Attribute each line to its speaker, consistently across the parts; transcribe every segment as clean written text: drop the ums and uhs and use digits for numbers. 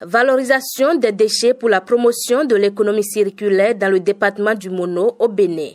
Speaker 1: Valorisation des déchets pour la promotion de l'économie circulaire dans le département du Mono au Bénin.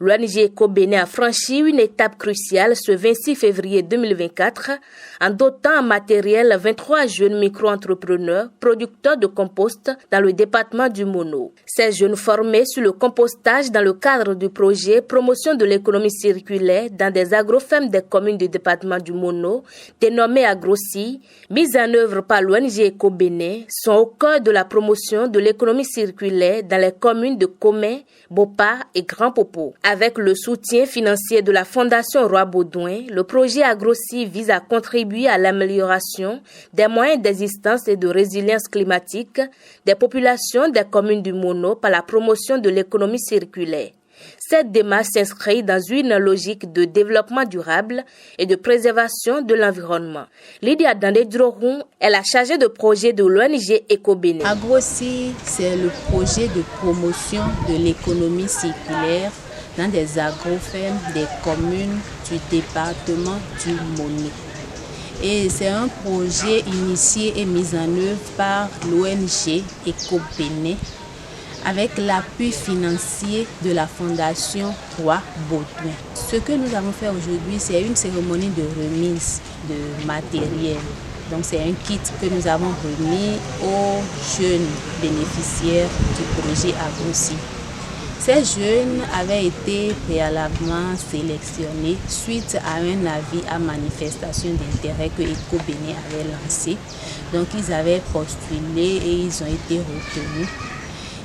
Speaker 1: L'ONG Eco-Bénin a franchi une étape cruciale ce 26 février 2024 en dotant en matériel 23 jeunes micro-entrepreneurs producteurs de compost dans le département du Mono. Ces jeunes formés sur le compostage dans le cadre du projet Promotion de l'économie circulaire dans des agrofermes des communes du département du Mono, dénommé Agrosi, mise en œuvre par l'ONG Eco-Bénin, sont au cœur de la promotion de l'économie circulaire dans les communes de Comé, Bopa et Grand Popo. Avec le soutien financier de la Fondation Roi Baudouin, le projet Agrosi vise à contribuer à l'amélioration des moyens d'existence et de résilience climatique des populations des communes du Mono par la promotion de l'économie circulaire. Cette démarche s'inscrit dans une logique de développement durable et de préservation de l'environnement. Lydia Dandé-Droron est la chargée de projet de l'ONG Eco-Bénin.
Speaker 2: Agrosi, c'est le projet de promotion de l'économie circulaire dans des agrofermes des communes du département du Mono. Et c'est un projet initié et mis en œuvre par l'ONG Eco-Bénin avec l'appui financier de la Fondation Roi Baudouin. Ce que nous avons fait aujourd'hui, c'est une cérémonie de remise de matériel. Donc c'est un kit que nous avons remis aux jeunes bénéficiaires du projet Agrosi. Ces jeunes avaient été préalablement sélectionnés suite à un avis à manifestation d'intérêt que Eco-Bénin avait lancé. Donc ils avaient postulé et ils ont été retenus.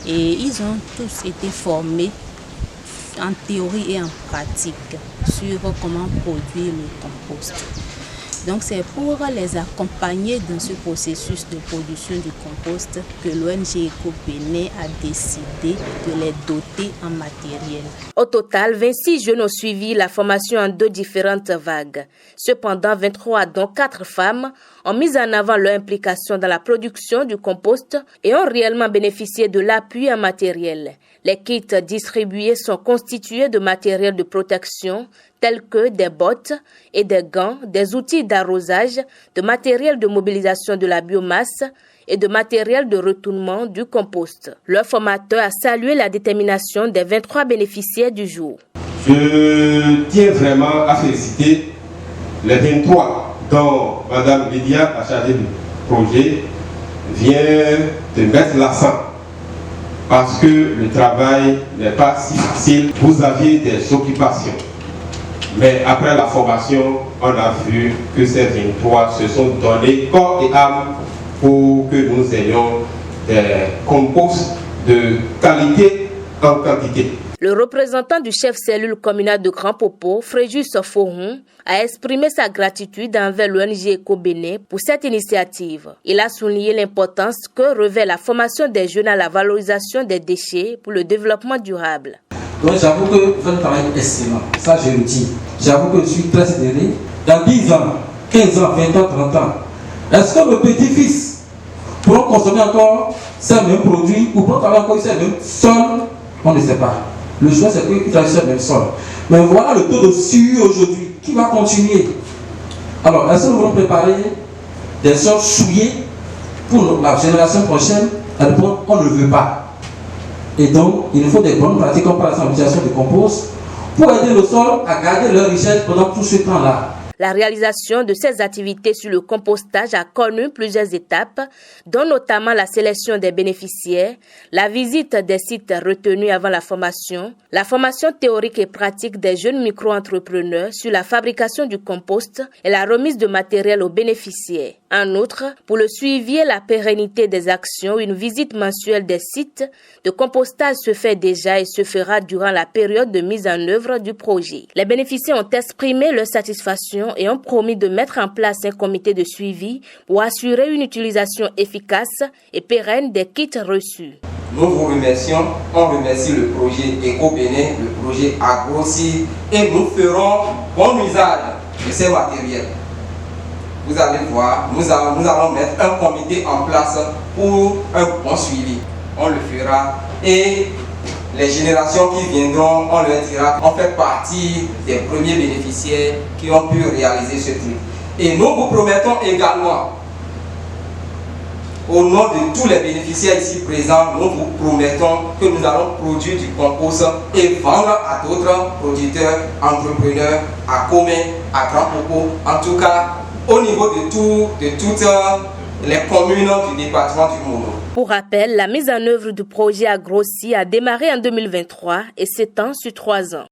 Speaker 2: Et ils ont tous été formés en théorie et en pratique sur comment produire le compost. Donc c'est pour les accompagner dans ce processus de production du compost que l'ONG Eco-Bénin a décidé de les doter en matériel.
Speaker 1: Au total, 26 jeunes ont suivi la formation en 2 différentes vagues. Cependant, 23 dont 4 femmes ont mis en avant leur implication dans la production du compost et ont réellement bénéficié de l'appui en matériel. Les kits distribués sont constitués de matériel de protection tels que des bottes et des gants, des outils d'arrosage, de matériel de mobilisation de la biomasse et de matériel de retournement du compost. Le formateur a salué la détermination des 23 bénéficiaires du jour.
Speaker 3: Je tiens vraiment à féliciter les 23 dont Mme Lydia, la chargée du projet, vient de mettre l'accent. Parce que le travail n'est pas si facile. Vous aviez des occupations. Mais après la formation, on a vu que ces 23 se sont donnés corps et âme pour que nous ayons des composts de qualité en quantité.
Speaker 1: Le représentant du chef cellule communale de Grand Popo, Fréjus Foron, a exprimé sa gratitude envers l'ONG Eco-Bénin pour cette initiative. Il a souligné l'importance que revêt la formation des jeunes à la valorisation des déchets pour le développement durable.
Speaker 4: Donc j'avoue que votre travail est excellent, ça je le dis. J'avoue que je suis très sidéré. Dans 10 ans, 15 ans, 20 ans, 30 ans, est-ce que le petit-fils pourra consommer encore ces mêmes produits ou pourra travailler encore ces mêmes sols? On ne sait pas. Le choix c'est qu'il travaille sur le même sol. Mais voilà le taux de suie aujourd'hui qui va continuer. Alors, est-ce que nous voulons préparer des sols souillés pour la génération prochaine? On ne le veut pas. Et donc, il nous faut des bonnes pratiques comme par exemple l'utilisation de compost pour aider le sol à garder leur richesse pendant tout ce temps-là.
Speaker 1: La réalisation de ces activités sur le compostage a connu plusieurs étapes, dont notamment la sélection des bénéficiaires, la visite des sites retenus avant la formation théorique et pratique des jeunes micro-entrepreneurs sur la fabrication du compost et la remise de matériel aux bénéficiaires. En outre, pour le suivi et la pérennité des actions, une visite mensuelle des sites de compostage se fait déjà et se fera durant la période de mise en œuvre du projet. Les bénéficiaires ont exprimé leur satisfaction et ont promis de mettre en place un comité de suivi pour assurer une utilisation efficace et pérenne des kits reçus.
Speaker 5: Nous vous remercions, on remercie le projet Eco-Bénin, le projet Agrosi et nous ferons bon usage de ces matériels. Vous allez voir, nous allons mettre un comité en place pour un bon suivi. On le fera et les générations qui viendront, on leur dira, on fait partie des premiers bénéficiaires qui ont pu réaliser ce truc. Et nous vous promettons également au nom de tous les bénéficiaires ici présents, nous vous promettons que nous allons produire du compost et vendre à d'autres producteurs, entrepreneurs, à Comé, à Grand Popo, en tout cas au niveau de toutes les communes du département du Mono.
Speaker 1: Pour rappel, la mise en œuvre du projet Agrossi a démarré en 2023 et s'étend sur 3 ans.